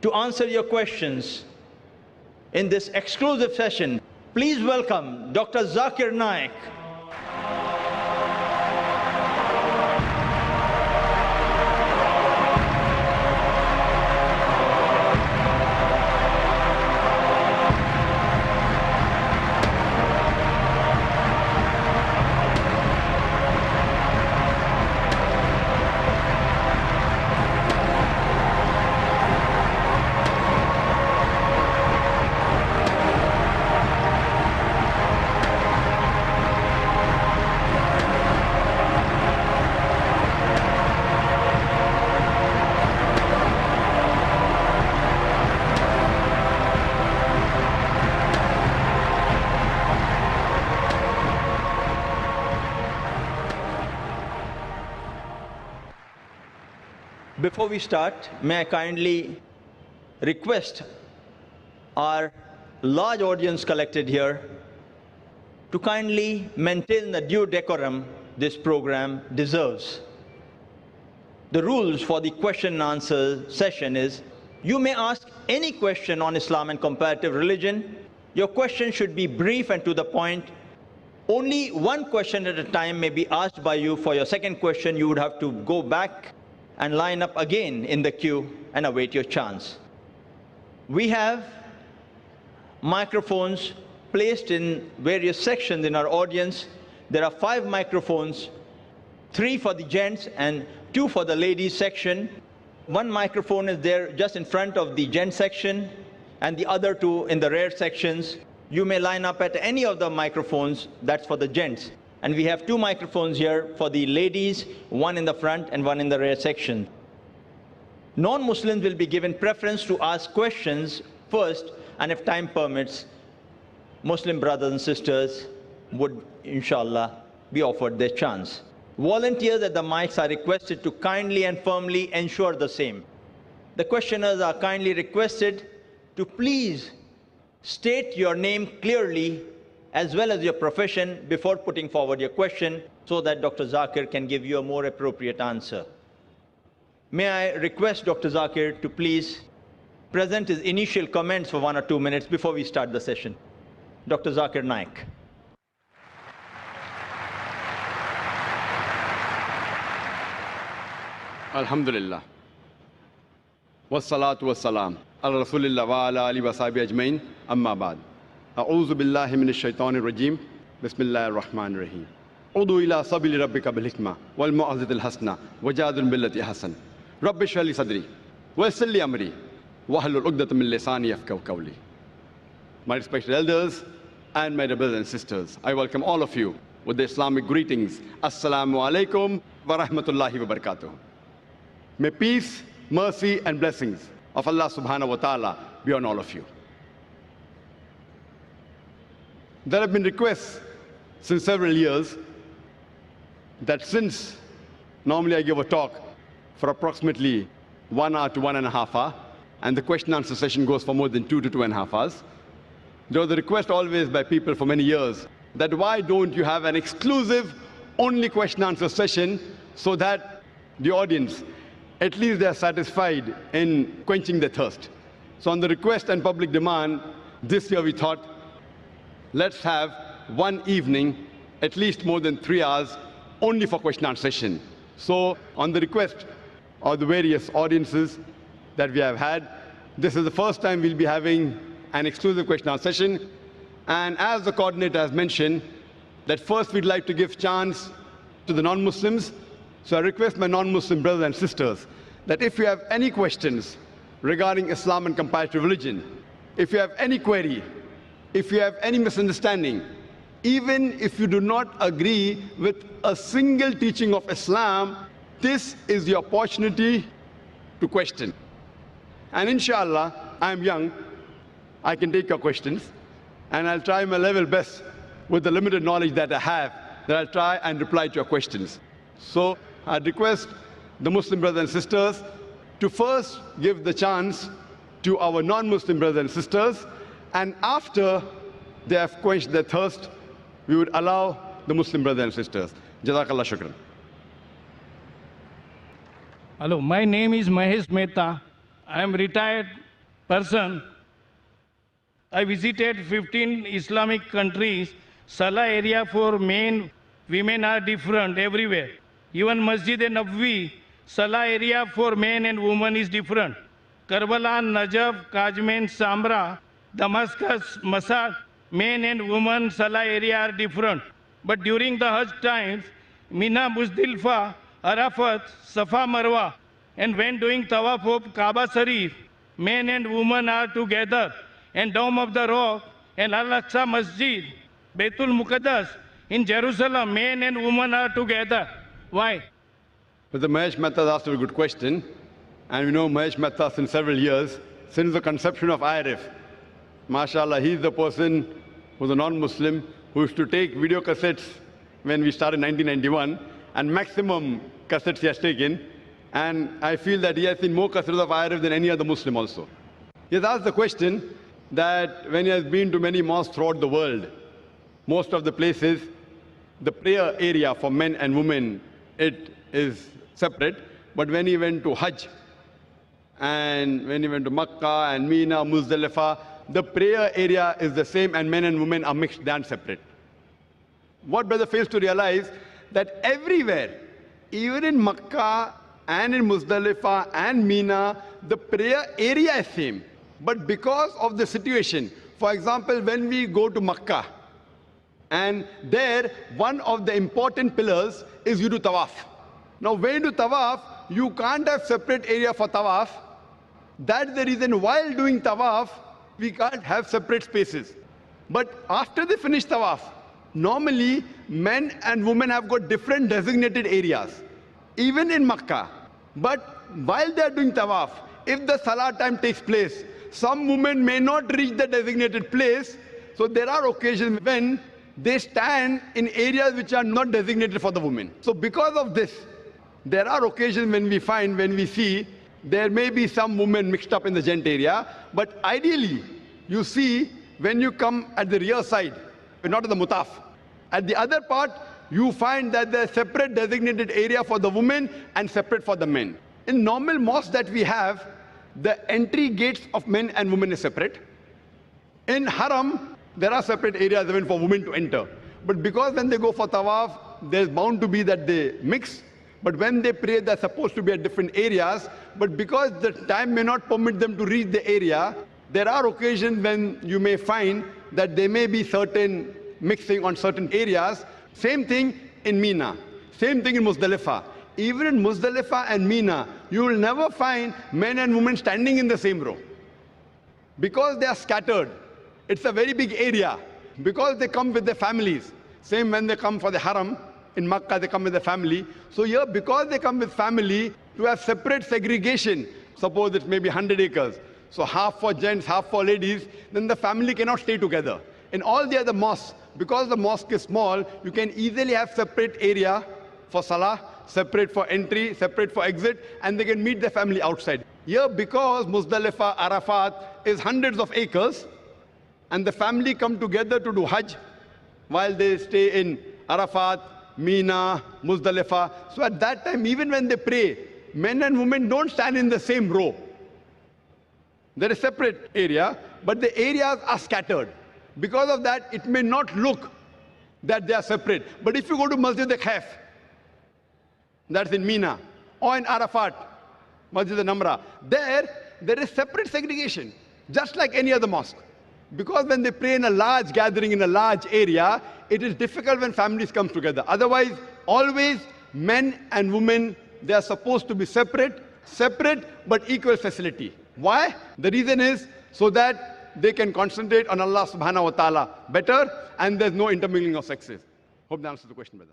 to answer your questions in this exclusive session. Please welcome Dr. Zakir Naik. Before we start, may I kindly request our large audience collected here to kindly maintain the due decorum this program deserves. The rules for the question and answer session is, you may ask any question on Islam and comparative religion. Your question should be brief and to the point. Only one question at a time may be asked by you. For your second question, you would have to go back and line up again in the queue and await your chance. We have microphones placed in various sections in our audience. There are 5 microphones, 3 for the gents and 2 for the ladies section. 1 microphone is there just in front of the gent section and the other 2 in the rear sections. You may line up at any of the microphones, that's for the gents. And we have 2 microphones here for the ladies, 1 in the front and 1 in the rear section. Non-Muslims will be given preference to ask questions first, and if time permits, Muslim brothers and sisters would, inshallah, be offered their chance. Volunteers at the mics are requested to kindly and firmly ensure the same. The questioners are kindly requested to please state your name clearly as well as your profession before putting forward your question so that Dr. Zakir can give you a more appropriate answer. May I request Dr. Zakir to please present his initial comments for 1 or 2 minutes before we start the session. Dr. Zakir Naik. Alhamdulillah. Wassalatu wassalam. Ala Rasulillah wa ala alihi wa sahbihi ajmain. Amma ba'd. أعوذ بالله من الشيطان الرجيم بسم الله الرحمن الرحيم ادع إلى سبيل ربك بالحكمة والموعظة الحسنة وجادل بالتي أحسن رب اشرح لي صدري ويسر لي أمري واحلل عقدة من لساني يفقهوا قولي. My respected elders and my brothers and sisters, I welcome all of you with the Islamic greetings. Assalamu alaikum wa rahmatullahi wa barakatuh. May peace, mercy and blessings of Allah subhanahu wa ta'ala be on all of you. There have been requests since several years that since normally I give a talk for approximately 1 hour to 1.5 hours, and the question and answer session goes for more than 2 to 2.5 hours, there was a request always by people for many years that why don't you have an exclusive only question and answer session so that the audience, at least they are satisfied in quenching their thirst. So on the request and public demand, this year we thought, let's have one evening, at least more than 3 hours, only for question and answer session. So on the request of the various audiences that we have had, this is the first time we'll be having an exclusive question and answer session. And as the coordinator has mentioned, that first we'd like to give chance to the non-Muslims. So I request my non-Muslim brothers and sisters that if you have any questions regarding Islam and comparative religion, if you have any query, if you have any misunderstanding, even if you do not agree with a single teaching of Islam, this is the opportunity to question. And inshallah, I'm young, I can take your questions, and I'll try my level best with the limited knowledge that I have, that I'll try and reply to your questions. So I'd request the Muslim brothers and sisters to first give the chance to our non-Muslim brothers and sisters, and after they have quenched their thirst, we would allow the Muslim brothers and sisters. Jazakallah shukran. Hello, my name is Mahesh Mehta. I am retired person. I visited 15 Islamic countries. Salah area for men, women are different everywhere. Even Masjid Nabwi, Salah area for men and women is different. Karbala, Najaf, Kajmen, Samra, Damascus, Masad, men and women Salah area are different. But during the Hajj times, Mina, Muzdalifah, Arafat, Safa, Marwa, and when doing Tawaf of Kaaba Sharif, men and women are together. And Dome of the Rock and Al-Aqsa Masjid, Baitul Muqaddas, in Jerusalem, men and women are together. Why? But the Mahesh Mehta asked a good question. And we know Mahesh Mehta since several years, since the conception of IRF. MashaAllah, he's the person who's a non-Muslim who used to take video cassettes when we started in 1991, and maximum cassettes he has taken. And I feel that he has seen more cassettes of IRF than any other Muslim also. He has asked the question that when he has been to many mosques throughout the world, most of the places, the prayer area for men and women, it is separate. But when he went to Hajj, and when he went to Makkah and Mina, Muzdalifah, the prayer area is the same and men and women are mixed and separate. What brother fails to realize, that everywhere, even in Makkah and in Muzdalifah and Mina, the prayer area is same. But because of the situation, for example, when we go to Makkah, and there, one of the important pillars is you do tawaf. Now, when you do tawaf, you can't have separate area for tawaf. That's the reason while doing tawaf, we can't have separate spaces. But after they finish tawaf, normally men and women have got different designated areas, even in Makkah. But while they are doing tawaf, if the salah time takes place, some women may not reach the designated place. So there are occasions when they stand in areas which are not designated for the women. So because of this, there are occasions when we see, there may be some women mixed up in the gent area. But ideally, you see, when you come at the rear side, not at the mutaf, at the other part, you find that there's separate designated area for the women and separate for the men. In normal mosques that we have, the entry gates of men and women is separate. In Haram, there are separate areas even for women to enter. But because when they go for tawaf, there's bound to be that they mix. But when they pray, they're supposed to be at different areas. But because the time may not permit them to reach the area, there are occasions when you may find that there may be certain mixing on certain areas. Same thing in Mina. Same thing in Muzdalifah. Even in Muzdalifah and Mina, you will never find men and women standing in the same row. Because they are scattered. It's a very big area. Because they come with their families. Same when they come for the Haram. In Makkah, they come with the family. So here, because they come with family, to have separate segregation, suppose it may be 100 acres. So half for gents, half for ladies, then the family cannot stay together. In all the other mosques, because the mosque is small, you can easily have separate area for salah, separate for entry, separate for exit, and they can meet their family outside. Here, because Muzdalifah, Arafat is hundreds of acres, and the family come together to do Hajj, while they stay in Arafat, Mina, Muzdalifah. So at that time, even when they pray, men and women don't stand in the same row. There is a separate area, but the areas are scattered. Because of that, it may not look that they are separate. But if you go to Masjid al-Khaf, that's in Mina, or in Arafat, Masjid al-Namra, there is separate segregation, just like any other mosque. Because when they pray in a large gathering in a large area, it is difficult when families come together. Otherwise, always men and women, they are supposed to be separate but equal facility. Why? The reason is so that they can concentrate on Allah subhanahu wa ta'ala better, and there's no intermingling of sexes. Hope that answers the question, brother.